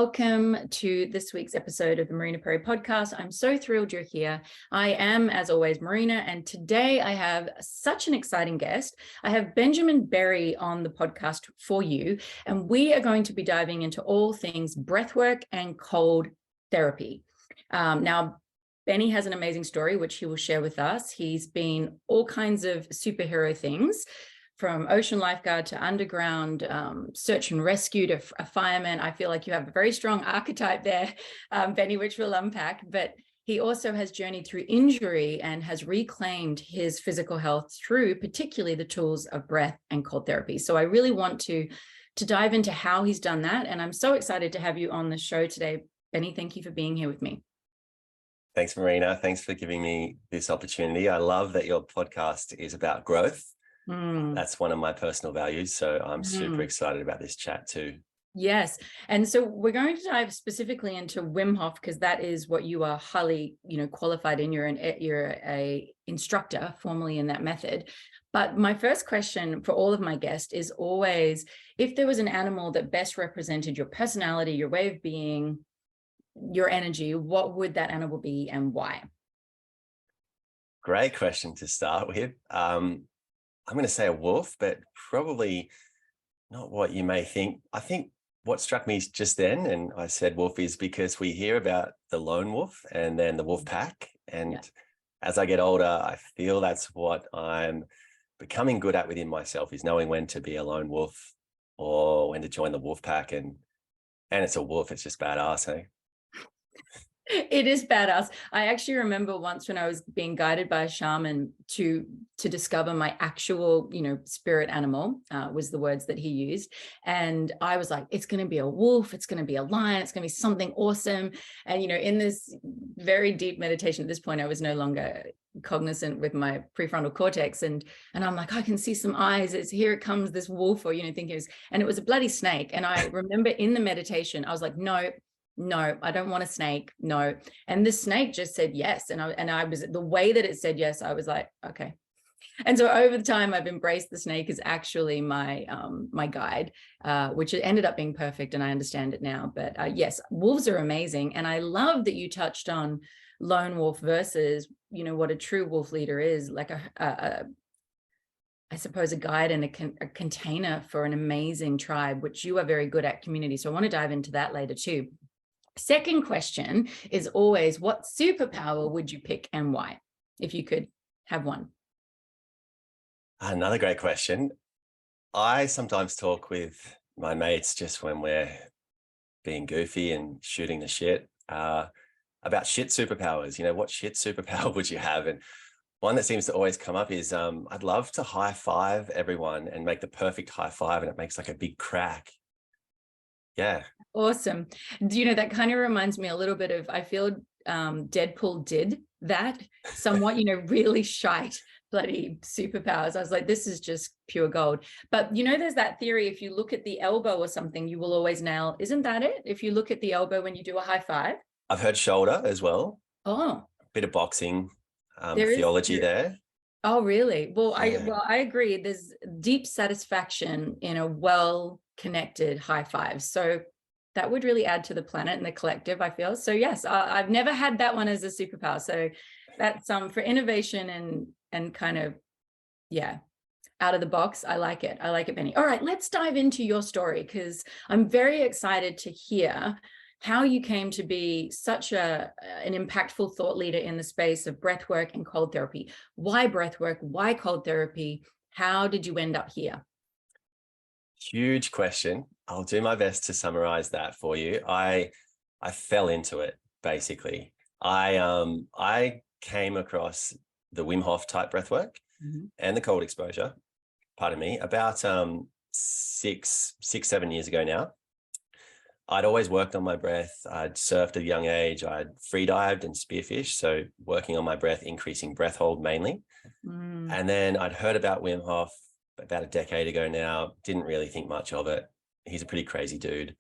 Welcome to this week's episode of the Marina Perry Podcast. I'm so thrilled you're here. I am, as always, Marina, and today I have such an exciting guest. I have Benjamin Berry on the podcast for you, and we are going to be diving into all things breathwork and cold therapy. Now, Benny has an amazing story, which he will share with us. He's been all kinds of superhero things, from Ocean Lifeguard to underground search and rescue to a fireman. I feel like you have a very strong archetype there, Benny, which we'll unpack. But he also has journeyed through injury and has reclaimed his physical health through particularly the tools of breath and cold therapy. So I really want to dive into how he's done that. And I'm so excited to have you on the show today. Benny, thank you for being here with me. Thanks, Marina. Thanks for giving me this opportunity. I love that your podcast is about growth. That's one of my personal values. So I'm super excited about this chat too. Yes. And so we're going to dive specifically into Wim Hof, because that is what you are highly, qualified in. You're a instructor formally in that method. But my first question for all of my guests is always, if there was an animal that best represented your personality, your way of being, your energy, what would that animal be and why? Great question to start with. I'm going to say a wolf, but probably not what you may think. I think what struck me just then, and I said wolf, is because we hear about the lone wolf and then the wolf pack. And as I get older, I feel that's what I'm becoming good at within myself, is knowing when to be a lone wolf or when to join the wolf pack. And it's a wolf. It's just badass, eh? It is badass. I actually remember once when I was being guided by a shaman to discover my actual, spirit animal, was the words that he used. And I was like, it's going to be a wolf. It's going to be a lion. It's going to be something awesome. And, in this very deep meditation at this point, I was no longer cognizant with my prefrontal cortex. And I'm like, I can see some eyes. Here it comes, this wolf, or, thinking and it was a bloody snake. And I remember in the meditation, I was like, no, I don't want a snake. No. And the snake just said yes. And I was, the way that it said yes, I was like, okay. And so over the time, I've embraced the snake as actually my guide, which ended up being perfect. And I understand it now. But yes, wolves are amazing. And I love that you touched on lone wolf versus, what a true wolf leader is, like I suppose a guide and a container for an amazing tribe, which you are very good at, community. So I want to dive into that later too. Second question is always, what superpower would you pick and why, if you could have one? Another great question. I sometimes talk with my mates just when we're being goofy and shooting the shit about shit superpowers. What shit superpower would you have? And one that seems to always come up is I'd love to high five everyone and make the perfect high five, and it makes like a big crack. Yeah. Awesome. That kind of reminds me a little bit of, I feel Deadpool did that somewhat, really shite bloody superpowers. I was like, this is just pure gold. But there's that theory, if you look at the elbow or something, you will always nail. Isn't that it? If you look at the elbow when you do a high five. I've heard shoulder as well. Oh. A bit of boxing theology there. Oh, really? Well, I agree. There's deep satisfaction in a well-connected high five. So that would really add to the planet and the collective, I feel. So yes, I've never had that one as a superpower. So that's for innovation and kind of, out of the box. I like it. I like it, Benny. All right, let's dive into your story, because I'm very excited to hear how you came to be such an impactful thought leader in the space of breathwork and cold therapy. Why breathwork? Why cold therapy? How did you end up here? Huge question. I'll do my best to summarize that for you. I fell into it, basically. I came across the Wim Hof type breathwork and the cold exposure, about 7 years ago now. I'd always worked on my breath. I'd surfed at a young age. I'd free dived and spearfished. So working on my breath, increasing breath hold mainly. And then I'd heard about Wim Hof about a decade ago now. Didn't really think much of it. He's a pretty crazy dude.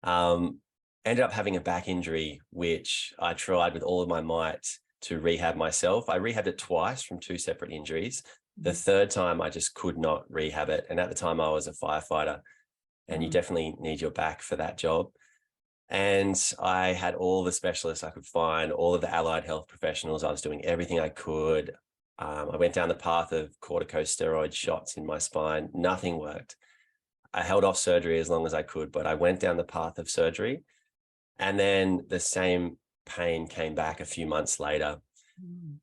Ended up having a back injury, which I tried with all of my might to rehab myself. I rehabbed it twice from 2 separate injuries. The third time I just could not rehab it. And at the time I was a firefighter, and you definitely need your back for that job. And I had all the specialists I could find, all of the allied health professionals. I was doing everything I could. I went down the path of corticosteroid shots in my spine. Nothing worked. I held off surgery as long as I could, but I went down the path of surgery. And then the same pain came back a few months later.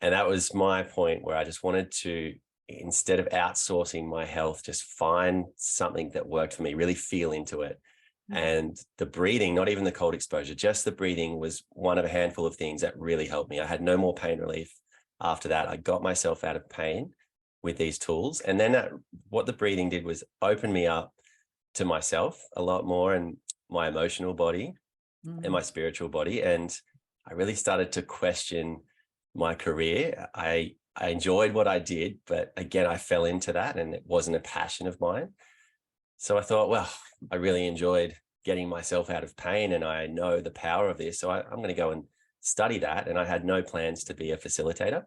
And that was my point where I just wanted to, instead of outsourcing my health, just find something that worked for me, really feel into it. And the breathing, not even the cold exposure, just the breathing was one of a handful of things that really helped me. I had no more pain relief after that. I got myself out of pain with these tools. And then what the breathing did was open me up to myself a lot more, and my emotional body and my spiritual body. And I really started to question my career. I enjoyed what I did, but again, I fell into that and it wasn't a passion of mine. So I thought, well, I really enjoyed getting myself out of pain and I know the power of this. So I'm going to go and study that. And I had no plans to be a facilitator.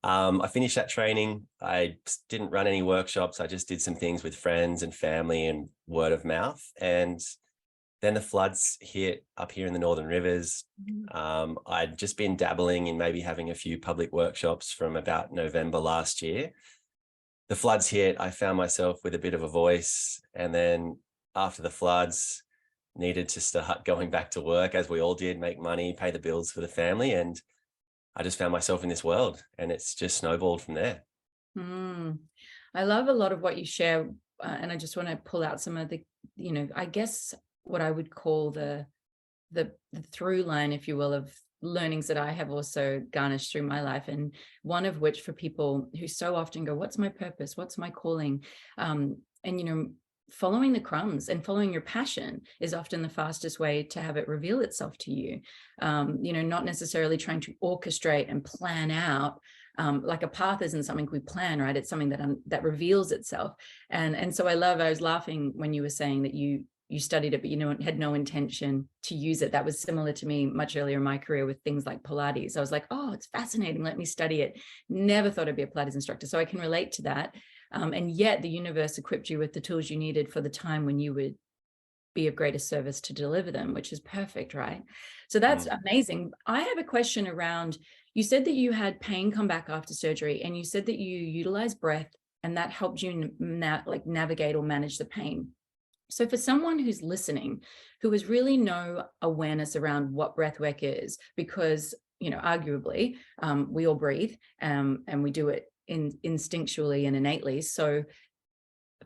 I finished that training. I didn't run any workshops. I just did some things with friends and family and word of mouth. And then the floods hit up here in the Northern Rivers. I'd just been dabbling in maybe having a few public workshops from about November last year. The floods hit. I found myself with a bit of a voice. And then after the floods, needed to start going back to work, as we all did, make money, pay the bills for the family. And I just found myself in this world and it's just snowballed from there. I love a lot of what you share. And I just want to pull out some of the, I guess what I would call the through line, if you will, of learnings that I have also garnished through my life. And one of which, for people who so often go, what's my purpose? What's my calling? Following the crumbs and following your passion is often the fastest way to have it reveal itself to you. Not necessarily trying to orchestrate and plan out. Like a path isn't something we plan, right? It's something that reveals itself. And so I was laughing when you were saying that you studied it, but had no intention to use it. That was similar to me much earlier in my career with things like Pilates. I was like, oh, it's fascinating. Let me study it. Never thought I'd be a Pilates instructor. So I can relate to that. And yet the universe equipped you with the tools you needed for the time when you would be of greatest service to deliver them, which is perfect, right? So that's amazing. I have a question around, you said that you had pain come back after surgery, and you said that you utilized breath and that helped you navigate or manage the pain. So for someone who's listening, who has really no awareness around what breathwork is, because, arguably we all breathe and we do it instinctually and innately. So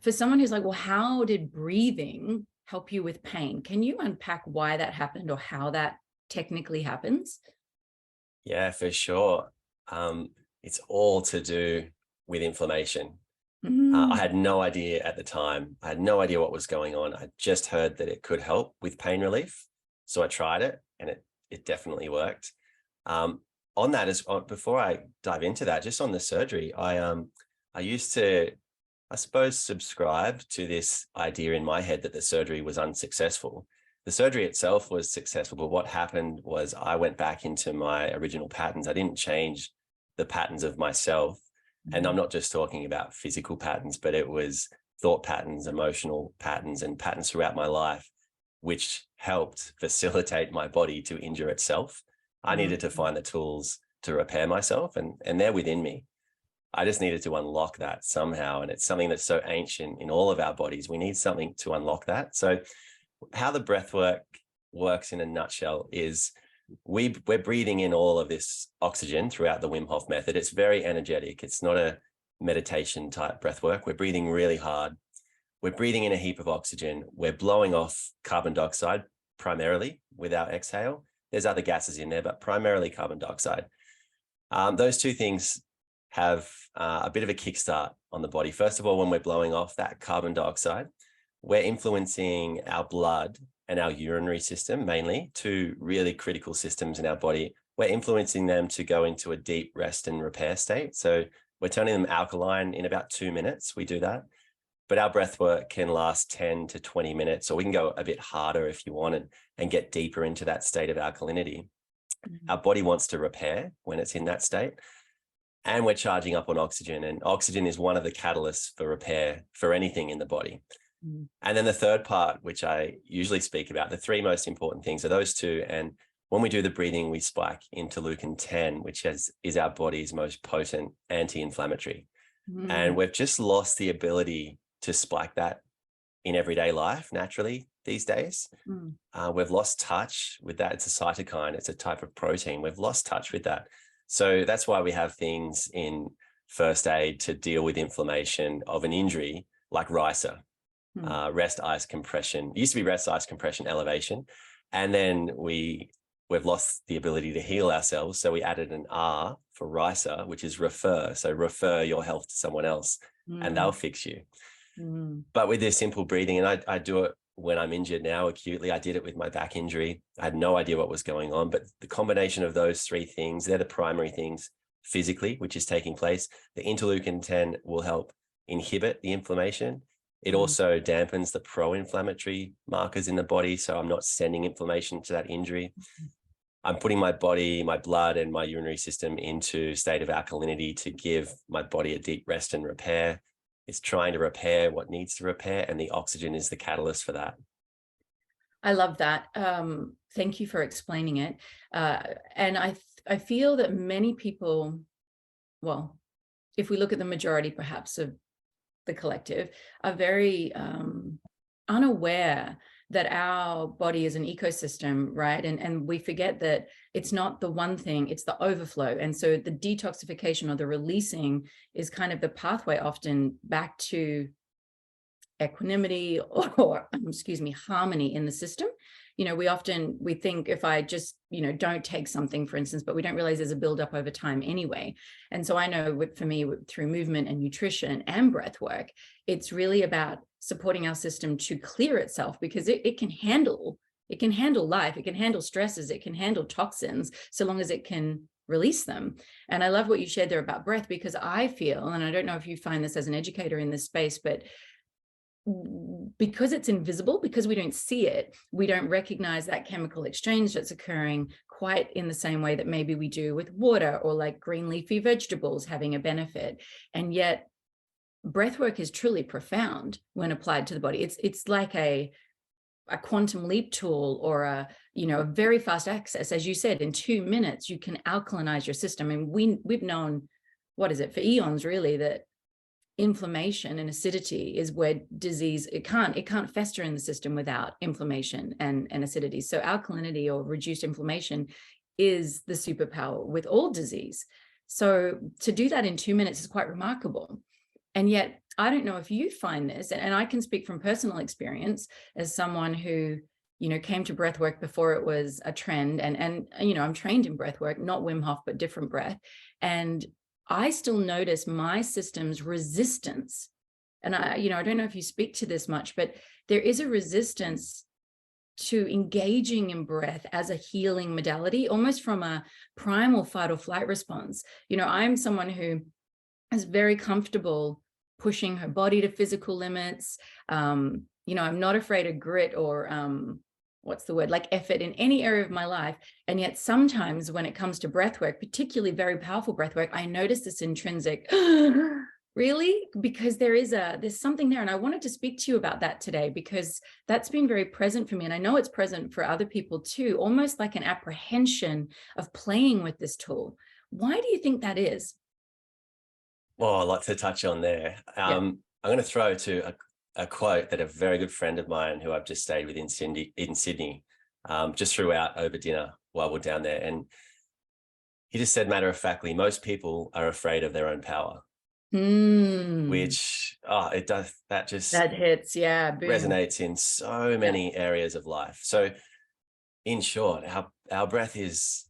for someone who's like, well, how did breathing help you with pain? Can you unpack why that happened or how that technically happens? Yeah, for sure. It's all to do with inflammation. I had no idea at the time. I had no idea what was going on. I just heard that it could help with pain relief. So I tried it and it definitely worked. On that, before I dive into that, just on the surgery, I used to, I suppose, subscribe to this idea in my head that the surgery was unsuccessful. The surgery itself was successful, but what happened was I went back into my original patterns. I didn't change the patterns of myself. And I'm not just talking about physical patterns, but it was thought patterns, emotional patterns, and patterns throughout my life, which helped facilitate my body to injure itself. I needed to find the tools to repair myself, and they're within me. I just needed to unlock that somehow. And it's something that's so ancient in all of our bodies. We need something to unlock that. So how the breath work works in a nutshell is we're breathing in all of this oxygen throughout the Wim Hof method. It's very energetic. It's not a meditation type breath work. We're breathing really hard. We're breathing in a heap of oxygen. We're blowing off carbon dioxide primarily with our exhale. There's other gases in there, but primarily carbon dioxide. Those two things have a bit of a kickstart on the body. First of all, when we're blowing off that carbon dioxide, we're influencing our blood and our urinary system, mainly, two really critical systems in our body. We're influencing them to go into a deep rest and repair state. So we're turning them alkaline in about 2 minutes. We do that. But our breath work can last 10 to 20 minutes, or we can go a bit harder if you want it and get deeper into that state of alkalinity. Our body wants to repair when it's in that state. And we're charging up on oxygen. And oxygen is one of the catalysts for repair for anything in the body. And then the third part, which I usually speak about, the three most important things are those two. And when we do the breathing, we spike interleukin-10, which is our body's most potent anti-inflammatory. And we've just lost the ability to spike that in everyday life naturally these days. We've lost touch with that. It's a cytokine. It's a type of protein. We've lost touch with that. So that's why we have things in first aid to deal with inflammation of an injury, like RISA, rest ice compression. It used to be rest ice compression elevation. And then we've lost the ability to heal ourselves. So we added an R for RISA, which is refer. So refer your health to someone else and they'll fix you. But with this simple breathing, and I do it when I'm injured now acutely. I did it with my back injury. I had no idea what was going on, but the combination of those three things, they're the primary things physically, which is taking place. The interleukin-10 will help inhibit the inflammation. It also dampens the pro-inflammatory markers in the body. So I'm not sending inflammation to that injury. I'm putting my body, my blood and my urinary system into a state of alkalinity to give my body a deep rest and repair. It's trying to repair what needs to repair, and the oxygen is the catalyst for that. I love that. Thank you for explaining it. And I feel that many people, well, if we look at the majority perhaps of the collective, are very unaware that our body is an ecosystem, right? And we forget that it's not the one thing, it's the overflow. And so the detoxification or the releasing is kind of the pathway often back to equanimity or harmony in the system. We think if I just, don't take something, for instance, but we don't realize there's a buildup over time anyway. And so I know for me, through movement and nutrition and breath work, it's really about supporting our system to clear itself, because it can handle life, it can handle stresses, it can handle toxins, so long as it can release them. And I love what you shared there about breath, because I feel, and I don't know if you find this as an educator in this space, but because it's invisible, because we don't see it, we don't recognize that chemical exchange that's occurring quite in the same way that maybe we do with water or like green leafy vegetables having a benefit. And yet breath work is truly profound when applied to the body. It's like a quantum leap tool, or a very fast access. As you said, in 2 minutes you can alkalinize your system. And we've known, what is it, for eons really, that inflammation and acidity is where disease, it can't fester in the system without inflammation and acidity. So alkalinity or reduced inflammation is the superpower with all disease. So to do that in 2 minutes is quite remarkable. And yet I don't know if you find this, and I can speak from personal experience as someone who came to breath work before it was a trend, and I'm trained in breath work, not Wim Hof but different breath, and I still notice my system's resistance. And I don't know if you speak to this much, but there is a resistance to engaging in breath as a healing modality, almost from a primal fight or flight response. I'm someone who is very comfortable pushing her body to physical limits. I'm not afraid of grit or like effort in any area of my life. And yet sometimes when it comes to breath work, particularly very powerful breath work, I notice this intrinsic, really? Because there's something there. And I wanted to speak to you about that today, because that's been very present for me. And I know it's present for other people too, almost like an apprehension of playing with this tool. Why do you think that is? Well, I'd like to touch on there. I'm going to throw to a quote that a very good friend of mine who I've just stayed with in Sydney just threw out over dinner while we're down there. And he just said, matter of factly, most people are afraid of their own power. Which, it does, that hits, boom. Resonates in so many areas of life. So in short, our breath is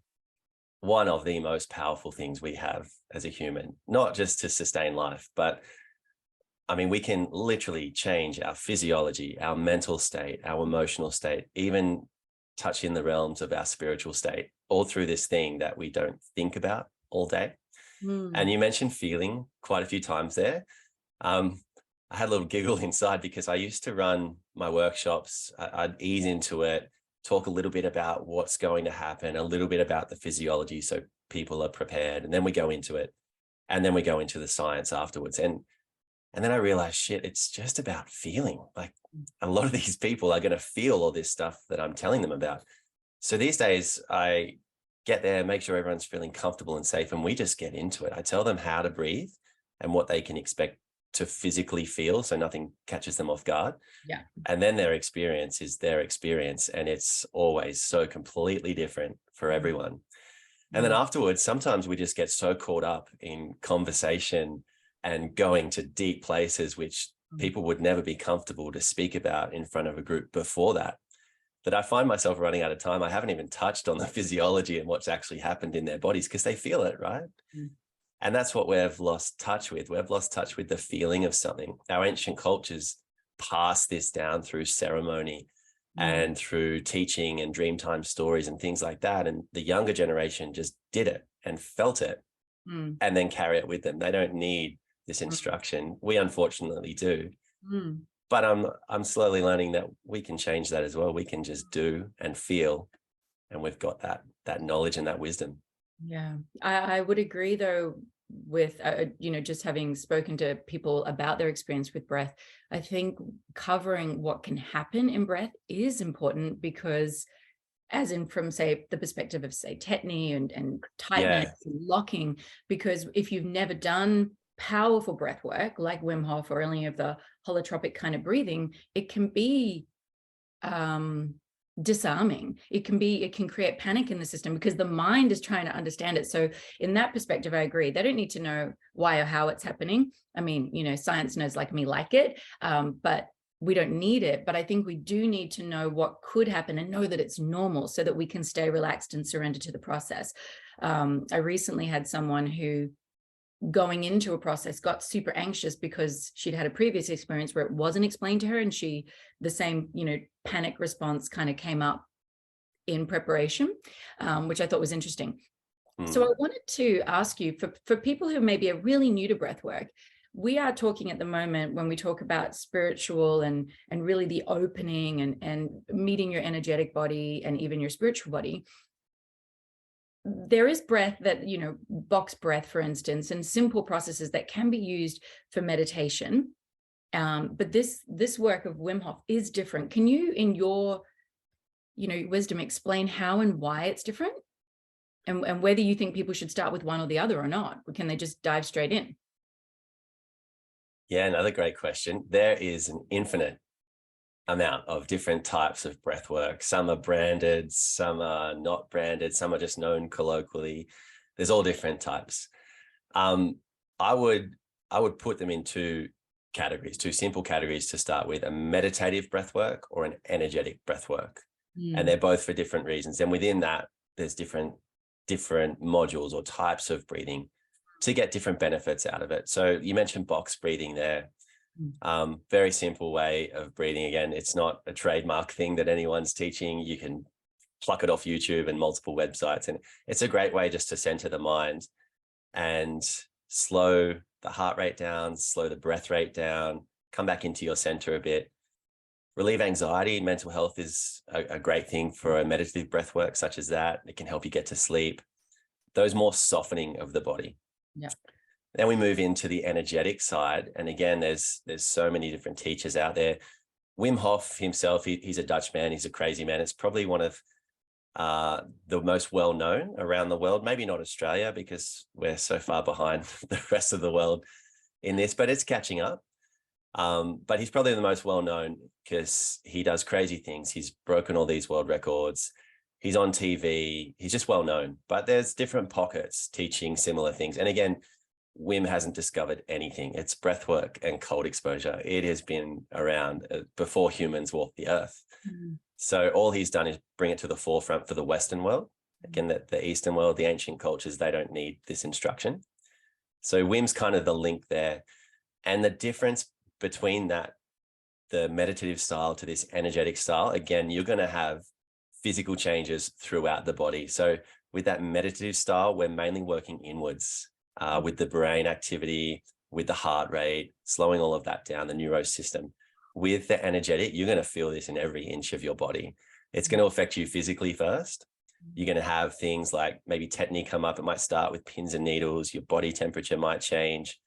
one of the most powerful things we have as a human, not just to sustain life, but we can literally change our physiology, our mental state, our emotional state, even touch in the realms of our spiritual state, all through this thing that we don't think about all day. And you mentioned feeling quite a few times there. I had a little giggle inside, because I used to run my workshops. I'd ease into it, talk a little bit about what's going to happen, a little bit about the physiology so people are prepared, and then we go into it, and then we go into the science afterwards. And And then I realized, shit, it's just about feeling. Like a lot of these people are going to feel all this stuff that I'm telling them about. So these days I get there, make sure everyone's feeling comfortable and safe, and we just get into it. I tell them how to breathe and what they can expect to physically feel, so nothing catches them off guard. Yeah. And then their experience is their experience, and it's always so completely different for everyone. And then afterwards, sometimes we just get so caught up in conversation and going to deep places which people would never be comfortable to speak about in front of a group before that I find myself running out of time. I haven't even touched on the physiology and what's actually happened in their bodies, because they feel it, right? And that's what we've lost touch with. We've lost touch with the feeling of something. Our ancient cultures passed this down through ceremony and through teaching and dreamtime stories and things like that. And the younger generation just did it and felt it and then carry it with them. They don't need this instruction. We unfortunately do. But I'm slowly learning that we can change that as well. We can just do and feel, and we've got that knowledge and that wisdom. Yeah, I would agree though with, just having spoken to people about their experience with breath. I think covering what can happen in breath is important, because as in from, say, the perspective of, say, tetany and tightness and locking, because if you've never done powerful breath work like Wim Hof or any of the holotropic kind of breathing, it can be disarming. It can create panic in the system because the mind is trying to understand it. So in that perspective, I agree. They don't need to know why or how it's happening. I mean, science knows like me like it, but we don't need it. But I think we do need to know what could happen and know that it's normal, so that we can stay relaxed and surrender to the process. I recently had someone who, going into a process, got super anxious because she'd had a previous experience where it wasn't explained to her, and the same panic response kind of came up in preparation, which I thought was interesting. So I wanted to ask you, for people who maybe are really new to breath work, we are talking at the moment, when we talk about spiritual and really the opening and meeting your energetic body and even your spiritual body. There is breath that, box breath, for instance, and simple processes that can be used for meditation. But this work of Wim Hof is different. Can you, in your, wisdom, explain how and why it's different, and whether you think people should start with one or the other or not? Or can they just dive straight in? Yeah, another great question. There is an infinite amount of different types of breath work. Some are branded, some are not branded, some are just known colloquially. There's all different types. I would put them in two simple categories to start with: a meditative breath work or an energetic breath work. And they're both for different reasons. And within that, there's different modules or types of breathing to get different benefits out of it. So you mentioned box breathing there. Very simple way of breathing. Again, it's not a trademark thing that anyone's teaching. You can pluck it off YouTube and multiple websites. And it's a great way just to center the mind and slow the heart rate down, slow the breath rate down, come back into your center a bit. Relieve anxiety. Mental health is a great thing for a meditative breath work such as that. It can help you get to sleep. Those more softening of the body. Yeah. Then we move into the energetic side. And again, there's so many different teachers out there. Wim Hof himself, he's a Dutch man. He's a crazy man. It's probably one of the most well-known around the world. Maybe not Australia, because we're so far behind the rest of the world in this, but it's catching up. But he's probably the most well-known because he does crazy things. He's broken all these world records. He's on TV. He's just well-known. But there's different pockets teaching similar things. And again, Wim hasn't discovered anything. It's breath work and cold exposure. It has been around before humans walked the earth. So all he's done is bring it to the forefront for the Western world. Again, the Eastern world, the ancient cultures, they don't need this instruction. So Wim's kind of the link there. And the difference between that, the meditative style to this energetic style, again, you're going to have physical changes throughout the body. So with that meditative style, we're mainly working inwards. With the brain activity, with the heart rate, slowing all of that down, the neurosystem. With the energetic, you're going to feel this in every inch of your body. It's going to affect you physically first. You're going to have things like maybe tetany come up. It might start with pins and needles. Your body temperature might change.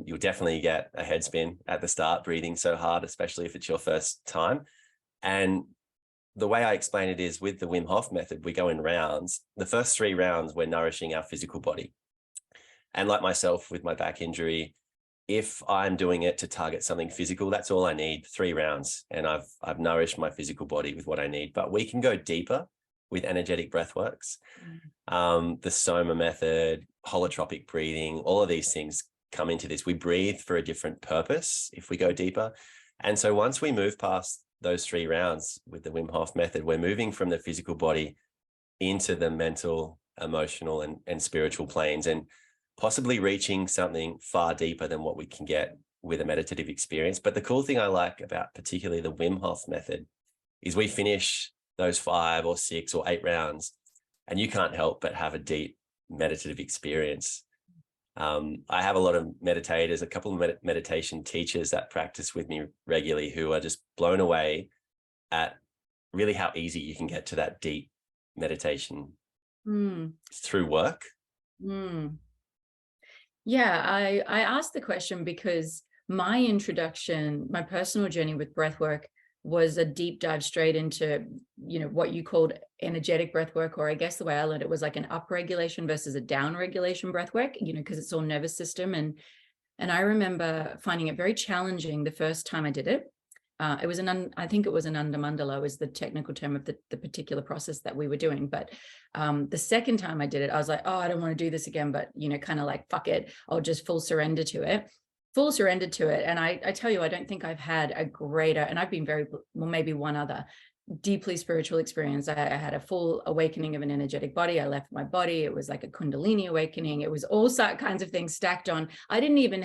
You'll definitely get a head spin at the start, breathing so hard, especially if it's your first time. And the way I explain it is with the Wim Hof method, we go in rounds. The first 3 rounds, we're nourishing our physical body. And like myself with my back injury, if I'm doing it to target something physical, that's all I need, 3 rounds. And I've nourished my physical body with what I need. But we can go deeper with energetic breathworks. The Soma method, holotropic breathing, all of these things come into this. We breathe for a different purpose if we go deeper. And so once we move past those 3 rounds with the Wim Hof method, we're moving from the physical body into the mental, emotional, and spiritual planes, and possibly reaching something far deeper than what we can get with a meditative experience. But the cool thing I like about particularly the Wim Hof method is we finish those 5 or 6 or 8 rounds and you can't help but have a deep meditative experience. I have a lot of meditators, a couple of meditation teachers that practice with me regularly who are just blown away at really how easy you can get to that deep meditation through work. Yeah, I asked the question because my introduction, my personal journey with breathwork was a deep dive straight into, what you called energetic breathwork, or I guess the way I learned it was like an up regulation versus a down regulation breathwork, because it's all nervous system. And I remember finding it very challenging the first time I did it. It was I think it was an Mandala was the technical term of the particular process that we were doing. But the second time I did it, I was like, oh, I don't want to do this again, but, kind of like, fuck it. I'll just full surrender to it. And I tell you, I don't think I've had a greater, and I've been maybe one other deeply spiritual experience. I had a full awakening of an energetic body. I left my body. It was like a Kundalini awakening. It was all kinds of things stacked on. I didn't even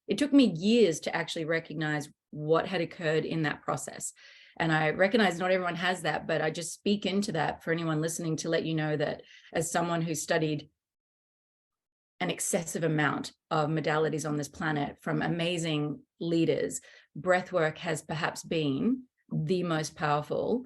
it took me years to actually recognize what had occurred in that process. And I recognize not everyone has that, but I just speak into that for anyone listening to let you know that as someone who studied an excessive amount of modalities on this planet from amazing leaders, breathwork has perhaps been the most powerful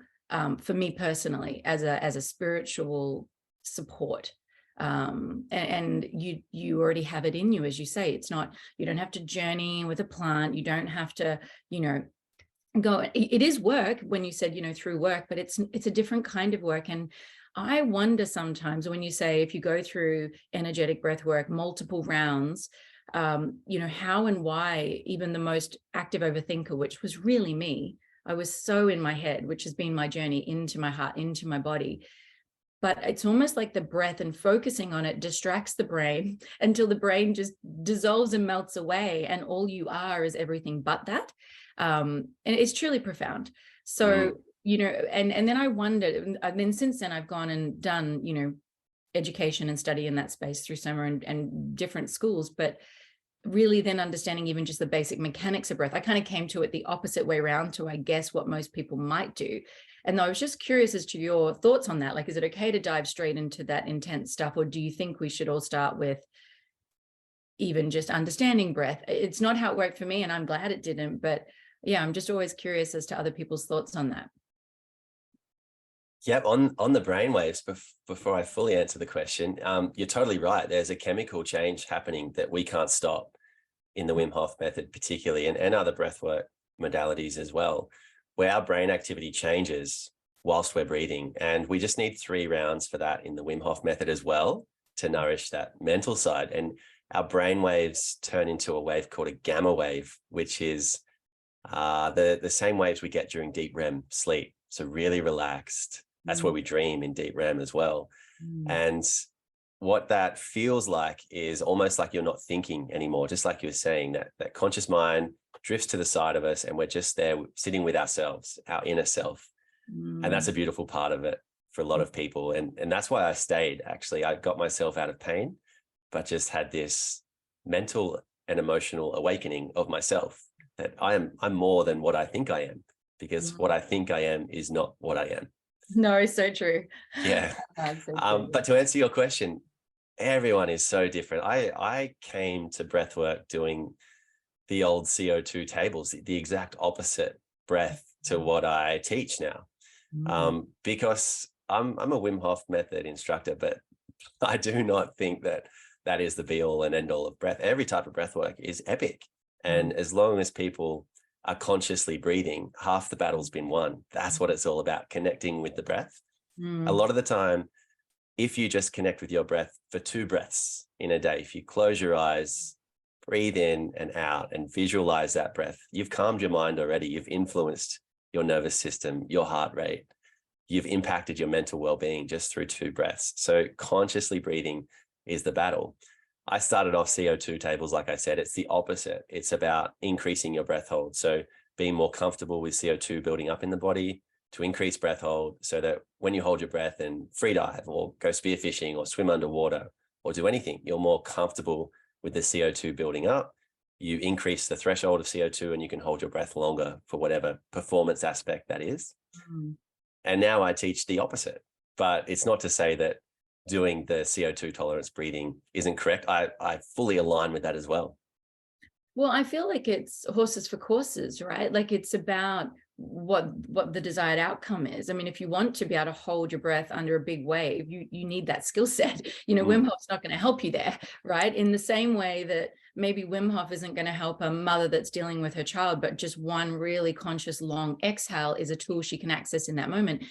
for me personally as a spiritual support. And you already have it in you, as you say. It's not, you don't have to journey with a plant. You don't have to, go. It is work when you said, through work, but it's a different kind of work. And I wonder sometimes when you say, if you go through energetic breath work, multiple rounds, how and why even the most active overthinker, which was really me, I was so in my head, which has been my journey into my heart, into my body. But it's almost like the breath and focusing on it distracts the brain until the brain just dissolves and melts away. And all you are is everything but that. And it's truly profound. So, and then I wondered, and then since then I've gone and done, education and study in that space through summer and different schools, but really then understanding even just the basic mechanics of breath. I kind of came to it the opposite way around to, I guess, what most people might do. And I was just curious as to your thoughts on that. Like, is it okay to dive straight into that intense stuff? Or do you think we should all start with even just understanding breath? It's not how it worked for me, and I'm glad it didn't. But yeah, I'm just always curious as to other people's thoughts on that. Yeah, on the brainwaves, before I fully answer the question, you're totally right. There's a chemical change happening that we can't stop in the Wim Hof method particularly, and other breathwork modalities as well, where our brain activity changes whilst we're breathing. And we just need 3 rounds for that in the Wim Hof method as well to nourish that mental side. And our brain waves turn into a wave called a gamma wave, which is the same waves we get during deep REM sleep. So really relaxed. That's where we dream in deep REM as well. And what that feels like is almost like you're not thinking anymore, just like you were saying, that conscious mind drifts to the side of us and we're just there sitting with ourselves, our inner self. And that's a beautiful part of it for a lot of people. And that's why I stayed, actually. I got myself out of pain, but just had this mental and emotional awakening of myself, that I'm more than what I think I am, because what I think I am is not what I am. No, so true. Yeah. So true. But to answer your question, everyone is so different. I came to breathwork doing the old CO2 tables, the exact opposite breath to what I teach now. Because I'm a Wim Hof method instructor, but I do not think that that is the be all and end all of breath. Every type of breath work is epic. And as long as people are consciously breathing, half the battle's been won. That's what it's all about, connecting with the breath. A lot of the time, if you just connect with your breath for 2 breaths in a day, if you close your eyes, breathe in and out and visualize that breath, you've calmed your mind already. You've influenced your nervous system, your heart rate. You've impacted your mental well-being just through 2 breaths. So consciously breathing is the battle. I started off CO2 tables, like I said, it's the opposite. It's about increasing your breath hold. So being more comfortable with CO2 building up in the body to increase breath hold, so that when you hold your breath and free dive or go spearfishing or swim underwater or do anything, you're more comfortable with the CO2 building up. You increase the threshold of CO2 and you can hold your breath longer for whatever performance aspect that is. And now I teach the opposite, but it's not to say that doing the CO2 tolerance breathing isn't correct. I fully align with that as well. Well, I feel like it's horses for courses, right? Like it's about what the desired outcome is. I mean, if you want to be able to hold your breath under a big wave, you need that skill set. Wim Hof's not going to help you there, right? In the same way that maybe Wim Hof isn't going to help a mother that's dealing with her child, but just one really conscious long exhale is a tool she can access in that moment.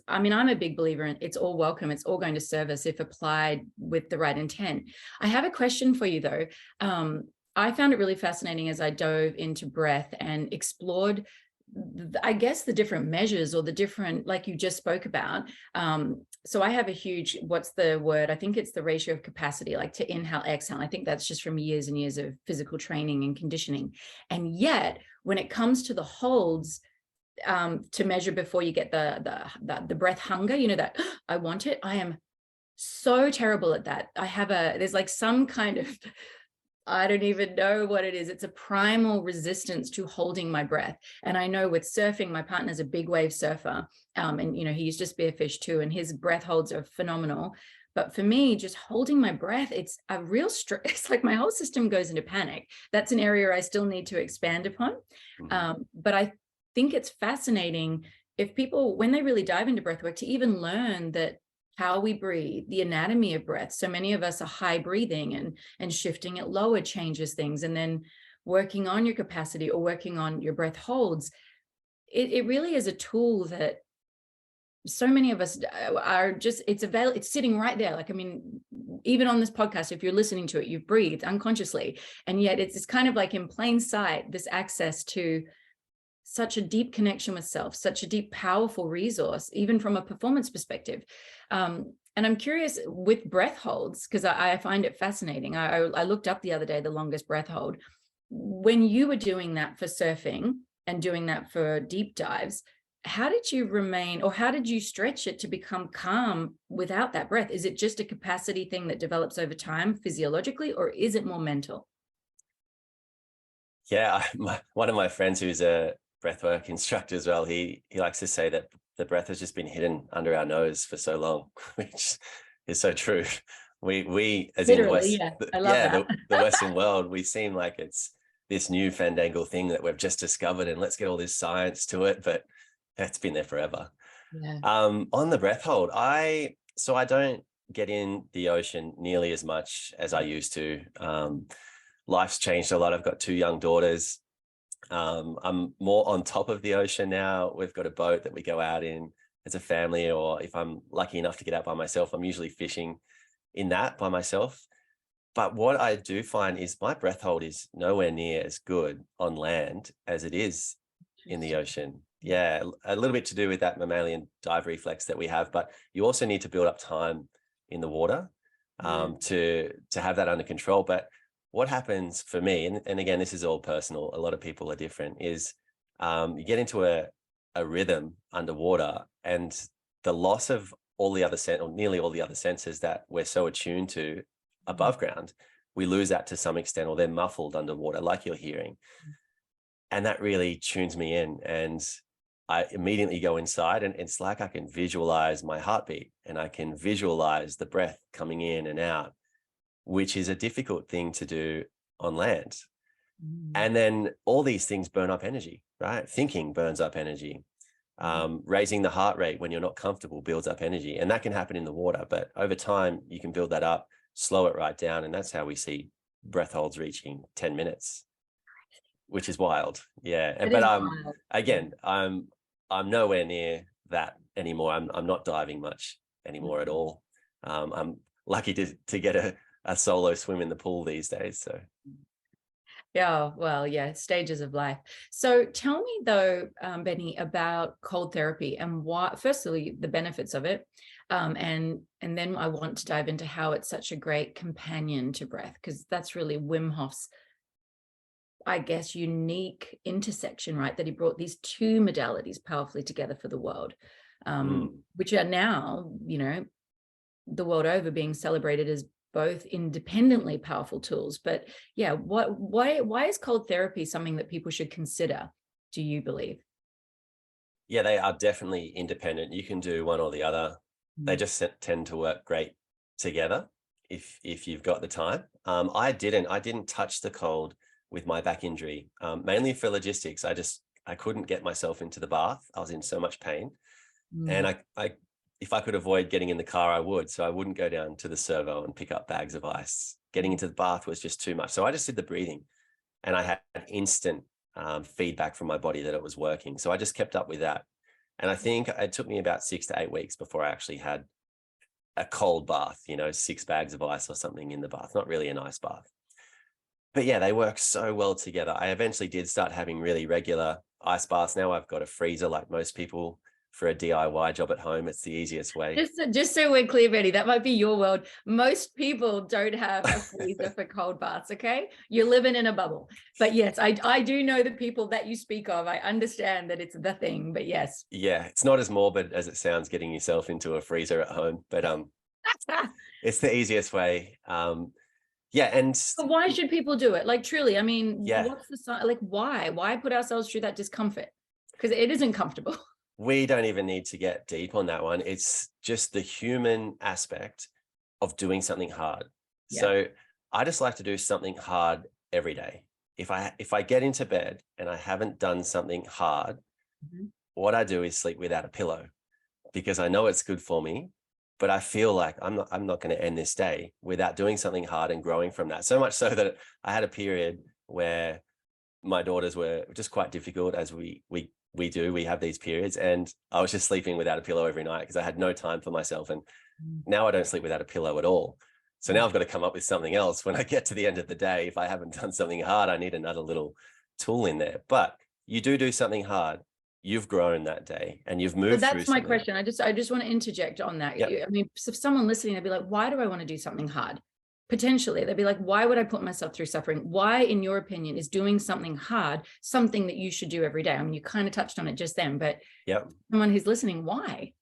I'm a big believer in it's all welcome. It's all going to serve us if applied with the right intent. I have a question for you though. I found it really fascinating as I dove into breath and explored, I guess, the different measures or the different, like you just spoke about. So I have a huge, what's the word? I think it's the ratio of capacity, like to inhale, exhale. I think that's just from years and years of physical training and conditioning. And yet when it comes to the holds, to measure before you get the breath hunger, that I want it. I am so terrible at that. There's like some kind of, I don't even know what it is. It's a primal resistance to holding my breath. And I know with surfing, my partner's a big wave surfer. And he used to spearfish too, and his breath holds are phenomenal. But for me, just holding my breath, it's a real stress. It's like my whole system goes into panic. That's an area I still need to expand upon. But I think it's fascinating if people, when they really dive into breathwork, to even learn that how we breathe, the anatomy of breath. So many of us are high breathing and shifting it lower changes things. And then working on your capacity or working on your breath holds, it really is a tool that so many of us are just, it's sitting right there. Like, even on this podcast, if you're listening to it, you've breathed unconsciously. And yet it's kind of like in plain sight, this access to such a deep connection with self, such a deep, powerful resource, even from a performance perspective. And I'm curious with breath holds, because I find it fascinating. I looked up the other day, the longest breath hold. When you were doing that for surfing and doing that for deep dives, how did you remain, or how did you stretch it to become calm without that breath? Is it just a capacity thing that develops over time physiologically, or is it more mental? Yeah, one of my friends who's a breathwork instructor as well, he likes to say that the breath has just been hidden under our nose for so long, which is so true. We as literally, in the Western world, we seem like it's this new fandangle thing that we've just discovered and let's get all this science to it, but it's been there forever. On the breath hold, I don't get in the ocean nearly as much as I used to. Life's changed a lot. I've got 2 young daughters. I'm more on top of the ocean now. We've got a boat that we go out in as a family, or if I'm lucky enough to get out by myself, I'm usually fishing in that by myself. But what I do find is my breath hold is nowhere near as good on land as it is in the ocean. Yeah, a little bit to do with that mammalian dive reflex that we have, but you also need to build up time in the water to have that under control. But what happens for me, and again, this is all personal, a lot of people are different, is you get into a rhythm underwater, and the loss of all the other or nearly all the other senses that we're so attuned to above ground, we lose that to some extent, or they're muffled underwater, like you're hearing. And that really tunes me in, and I immediately go inside, and it's like I can visualize my heartbeat, and I can visualize the breath coming in and out, which is a difficult thing to do on land. And then all these things burn up energy, right? Thinking burns up energy. Raising the heart rate when you're not comfortable builds up energy, and that can happen in the water, but over time you can build that up slow it right down. And that's how we see breath holds reaching 10 minutes, which is wild. Yeah. And, but again, I'm nowhere near that anymore. I'm not diving much anymore at all. I'm lucky to get a solo swim in the pool these days. So. Yeah, well, yeah, stages of life. So tell me though, Benny, about cold therapy and why, firstly, the benefits of it. And then I want to dive into how it's such a great companion to breath, because that's really Wim Hof's, I guess, unique intersection, right? That he brought these two modalities powerfully together for the world, which are now, the world over being celebrated as both independently powerful tools. But yeah, why is cold therapy something that people should consider, do you believe? Yeah, they are definitely independent. You can do one or the other. They just tend to work great together if you've got the time. I didn't touch the cold with my back injury, mainly for logistics. I couldn't get myself into the bath. I was in so much pain. And I if I could avoid getting in the car, I would. So I wouldn't go down to the servo and pick up bags of ice. Getting into the bath was just too much. So I just did the breathing, and I had instant feedback from my body that it was working. So I just kept up with that. And I think it took me about 6 to 8 weeks before I actually had a cold bath, 6 bags of ice or something in the bath, not really an ice bath. But yeah, they work so well together. I eventually did start having really regular ice baths. Now I've got a freezer like most people. For a DIY job at home, it's the easiest way. Just so we're clear, Betty, that might be your world. Most people don't have a freezer for cold baths, okay? You're living in a bubble. But yes, I do know the people that you speak of. I understand that it's the thing, but yes. Yeah, it's not as morbid as it sounds getting yourself into a freezer at home, but it's the easiest way. Yeah, and but why should people do it? Like, truly, I mean, yeah. What's the why put ourselves through that discomfort? Because it isn't comfortable. We don't even need to get deep on that one. It's just the human aspect of doing something hard. Yeah. So I just like to do something hard every day. If I get into bed and I haven't done something hard, what I do is sleep without a pillow, because I know it's good for me, but I feel like I'm not going to end this day without doing something hard and growing from that. So much so that I had a period where my daughters were just quite difficult, as we have these periods, and I was just sleeping without a pillow every night because I had no time for myself. And now I don't sleep without a pillow at all. So now I've got to come up with something else. When I get to the end of the day, if I haven't done something hard, I need another little tool in there. But you do something hard, you've grown that day and you've moved through. That's my question. I just want to interject on that. Yep. I mean, if someone listening, they'd be like, why do I want to do something hard? Potentially, they'd be like, why would I put myself through suffering? Why, in your opinion, is doing something hard something that you should do every day? I mean, you kind of touched on it just then, but someone who's listening, why?